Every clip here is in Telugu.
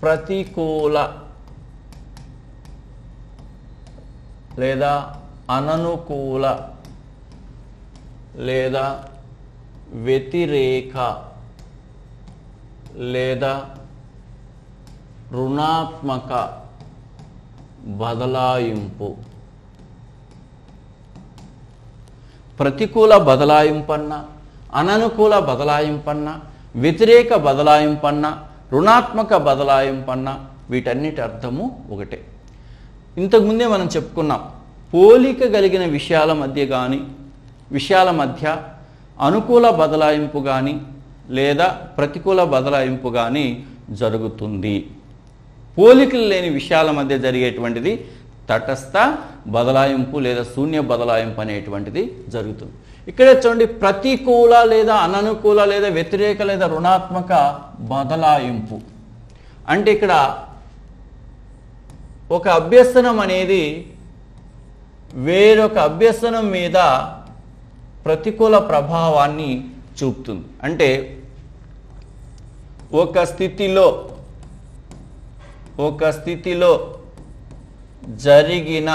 ప్రతికూల లేదా అననుకూల లేదా వ్యతిరేక లేదా రుణాత్మక బదలాయింపు. ప్రతికూల బదలాయింపన్న, అననుకూల బదలాయింపన్న, వ్యతిరేక బదలాయింపన్న, రుణాత్మక బదలాయింపన్న, వీటన్నిటి అర్థము ఒకటే. ఇంతకుముందే మనం చెప్పుకున్నాం, పోలిక కలిగిన విషయాల మధ్య అనుకూల బదలాయింపు కానీ లేదా ప్రతికూల బదలాయింపు కానీ జరుగుతుంది. పోలికలు లేని విషయాల మధ్య జరిగేటువంటిది తటస్థ బదలాయింపు లేదా శూన్య బదలాయింపు అనేటువంటిది జరుగుతుంది. ఇక్కడే చూడండి, ప్రతికూల లేదా అననుకూల లేదా వ్యతిరేక లేదా రుణాత్మక బదలాయింపు అంటే ఇక్కడ ఒక అభ్యసనం అనేది వేరొక అభ్యసనం మీద ప్రతికూల ప్రభావాన్ని చూపుతుంది. అంటే ఒక స్థితిలో జరిగిన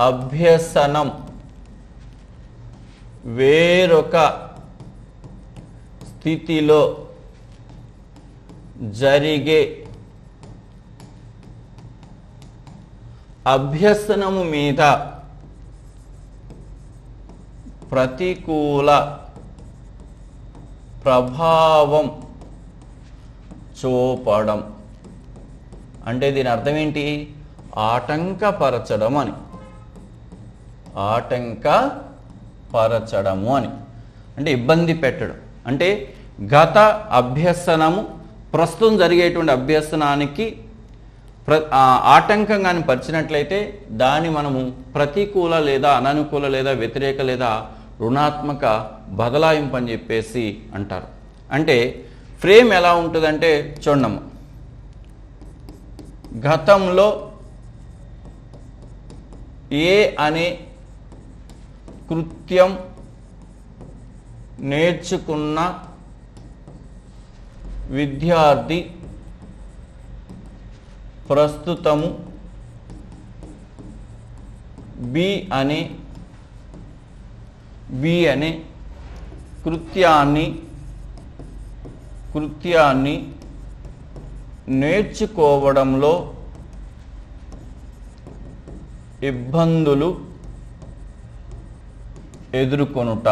అభ్యసనం వేరొక స్థితిలో జరిగే అభ్యసనము మీద ప్రతికూల ప్రభావం చూపడం. అంటే దీని అర్థం ఏంటి? ఆటంకపరచడం అని. ఆటంకపరచడము అని అంటే ఇబ్బంది పెట్టడం. అంటే గత అభ్యసనము ప్రస్తుతం జరిగేటువంటి అభ్యసనానికి ఆటంకంగాని పరిచినట్లయితే దాన్ని మనము ప్రతికూల లేదా అననుకూల లేదా వ్యతిరేక లేదా రుణాత్మక బదలాయింపు అని చెప్పేసి అంటారు. అంటే ఫ్రేమ్ ఎలా ఉంటుందంటే చూడమ్మా, గతంలో ఏ అనే కృత్యం నేర్చుకున్న విద్యార్థి ప్రస్తుతము బి అనే కృత్యాన్ని నేర్చుకోవడంలో ఇబ్బందులు ఎదుర్కొనుట.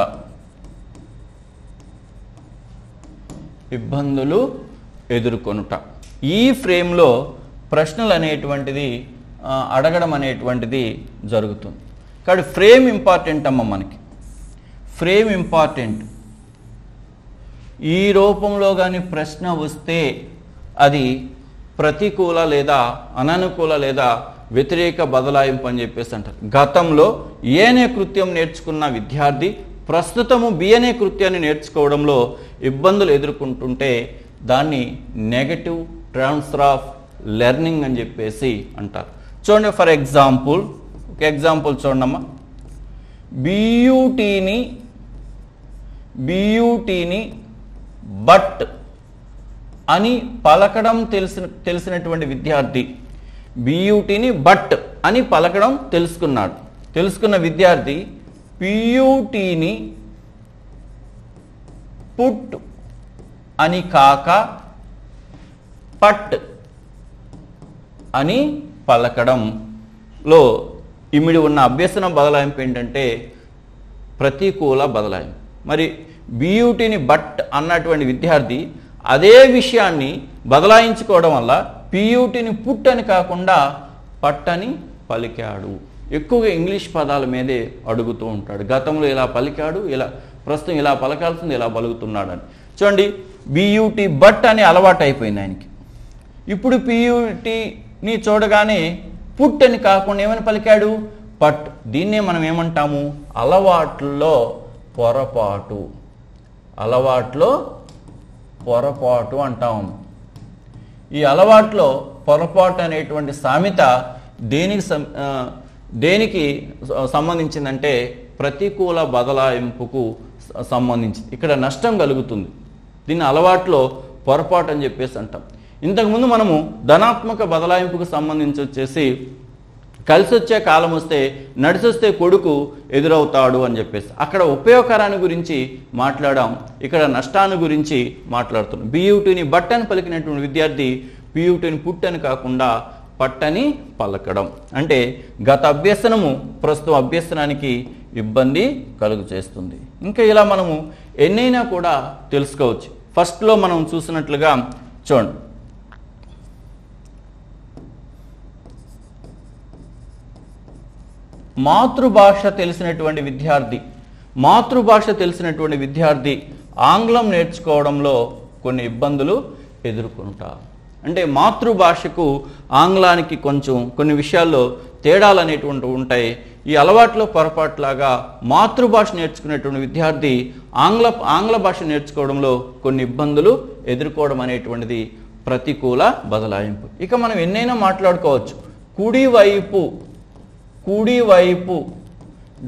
ఈ ఫ్రేమ్లో ప్రశ్నలు అనేటువంటిది అడగడం అనేటువంటిది జరుగుతుంది. కాబట్టి ఫ్రేమ్ ఇంపార్టెంట్ అమ్మ, మనకి ఫ్రేమ్ ఇంపార్టెంట్. ఈ రూపంలో కానీ ప్రశ్న వస్తే అది ప్రతికూల లేదా అననుకూల లేదా వ్యతిరేక బదలాయింపు అని చెప్పేసి అంటారు. గతంలో ఏ అనే కృత్యం నేర్చుకున్న విద్యార్థి ప్రస్తుతము బి అనే కృత్యాన్ని నేర్చుకోవడంలో ఇబ్బందులు ఎదుర్కొంటుంటే దాన్ని నెగటివ్ ట్రాన్స్ఫర్ ఆఫ్ లెర్నింగ్ అని చెప్పేసి అంటారు. చూడండి, ఫర్ ఎగ్జాంపుల్ ఒక ఎగ్జాంపుల్ చూడమ్మా. బియూటీని బట్ అని పలకడం తెలిసినటువంటి విద్యార్థి, బియూటీని బట్ అని పలకడం తెలుసుకున్న విద్యార్థి పియూటీని పుట్ అని కాక పట్ అని పలకడంలో ఇమిడి ఉన్న అభ్యసన బదలాయింపు ఏంటంటే ప్రతికూల బదలాయింపు. మరి బియూటీని బట్ అన్నటువంటి విద్యార్థి అదే విషయాన్ని బదలాయించుకోవడం వల్ల పియూటీని పుట్ అని కాకుండా పట్ అని పలికాడు. ఎక్కువగా ఇంగ్లీష్ పదాల మీదే అడుగుతూ ఉంటాడు. గతంలో ఇలా పలికాడు, ఇలా ప్రస్తుతం ఇలా పలకాల్సింది ఇలా పలుకుతున్నాడు అని. చూడండి, బియూటీ బట్ అని అలవాటు అయిపోయింది ఆయనకి. ఇప్పుడు పియూటీని చూడగానే పుట్ అని కాకుండా ఏమని పలికాడు? పట్. దీన్నే మనం ఏమంటాము? అలవాట్లో పొరపాటు అంటాము. ఈ అలవాట్లో పొరపాటు అనేటువంటి సామెత దేనికి సంబంధించిందంటే ప్రతికూల బదలాయింపుకు సంబంధించింది. ఇక్కడ నష్టం కలుగుతుంది. దీన్ని అలవాట్లో పొరపాటు అని చెప్పేసి అంటాం. ఇంతకుముందు మనము ధనాత్మక బదలాయింపుకు సంబంధించి వచ్చేసి కలిసి వచ్చే కాలం వస్తే నడిచొస్తే కొడుకు ఎదురవుతాడు అని చెప్పేసి అక్కడ ఉపయోగకరాన్ని గురించి మాట్లాడాం, ఇక్కడ నష్టాన్ని గురించి మాట్లాడుతున్నాం. బియూటీని బట్టని పలికినటువంటి విద్యార్థి పియూటీని పుట్టని కాకుండా పట్టని పలకడం అంటే గత అభ్యసనము ప్రస్తుత అభ్యసనానికి ఇబ్బంది కలుగు చేస్తుంది. ఇంకా ఇలా మనము ఎన్నైనా కూడా తెలుసుకోవచ్చు. ఫస్ట్లో మనం చూసినట్లుగా చూడండి, మాతృభాష తెలిసినటువంటి విద్యార్థి ఆంగ్లం నేర్చుకోవడంలో కొన్ని ఇబ్బందులు ఎదుర్కొంటారు. అంటే మాతృభాషకు ఆంగ్లానికి కొన్ని విషయాల్లో తేడాలు అనేటువంటివి ఉంటాయి. ఈ అలవాట్లో పొరపాటులాగా మాతృభాష నేర్చుకునేటువంటి విద్యార్థి ఆంగ్ల భాష నేర్చుకోవడంలో కొన్ని ఇబ్బందులు ఎదుర్కోవడం అనేటువంటిది ప్రతికూల బదలాయింపు. ఇక మనం ఎన్నైనా మాట్లాడుకోవచ్చు. కుడివైపు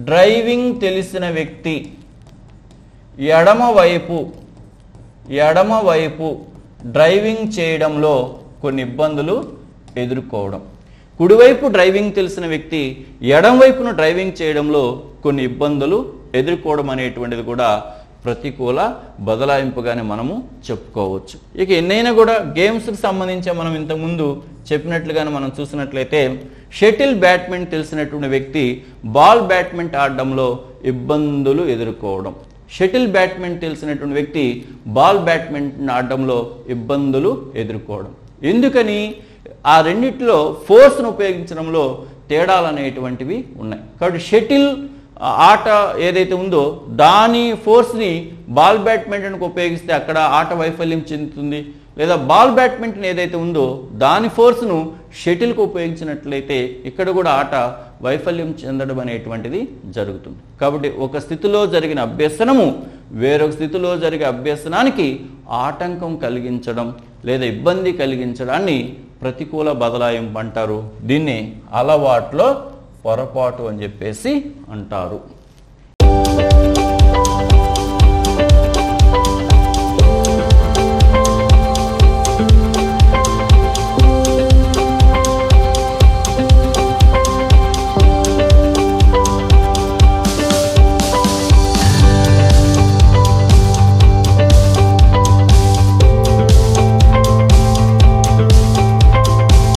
డ్రైవింగ్ తెలిసిన వ్యక్తి, ఎడమవైపు డ్రైవింగ్ చేయడంలో కొన్ని ఇబ్బందులు ఎదుర్కోవడం. కుడివైపు డ్రైవింగ్ తెలిసిన వ్యక్తి ఎడమ వైపును డ్రైవింగ్ చేయడంలో కొన్ని ఇబ్బందులు ఎదుర్కోవడం అనేటువంటిది కూడా ప్రతికూల బదలాయింపుగానే మనము చెప్పుకోవచ్చు. ఇక ఎన్నైనా కూడా గేమ్స్కి సంబంధించి మనం ఇంతకుముందు చెప్పినట్లుగానే మనం చూసినట్లయితే షటిల్ బ్యాడ్మింటన్ తెలిసినటువంటి వ్యక్తి బాల్ బ్యాడ్మింటన్ ఆడడంలో ఇబ్బందులు ఎదుర్కోవడం. షటిల్ బ్యాడ్మింటన్ తెలిసినటువంటి వ్యక్తి బాల్ బ్యాడ్మింటన్ ఆడడంలో ఇబ్బందులు ఎదుర్కోవడం. ఎందుకని? ఆ రెండిట్లో ఫోర్స్ను ఉపయోగించడంలో తేడాలు అనేటువంటివి ఉన్నాయి. కాబట్టి షటిల్ ఆట ఏదైతే ఉందో దాని ఫోర్స్ని బాల్ బ్యాడ్మింటన్కు ఉపయోగిస్తే అక్కడ ఆట వైఫల్యం చెందుతుంది. లేదా బాల్ బ్యాడ్మింటన్ ఏదైతే ఉందో దాని ఫోర్స్ను షటిల్కు ఉపయోగించినట్లయితే ఇక్కడ కూడా ఆట వైఫల్యం చెందడం అనేటువంటిది జరుగుతుంది. కాబట్టి ఒక స్థితిలో జరిగిన అభ్యసనము వేరొక స్థితిలో జరిగే అభ్యసనానికి ఆటంకం కలిగించడం లేదా ఇబ్బంది కలిగించడాన్ని ప్రతికూల బదలాయింపు అంటారు. దీన్ని అలవాట్లో పొరపాటు అని చెప్పేసి అంటారు.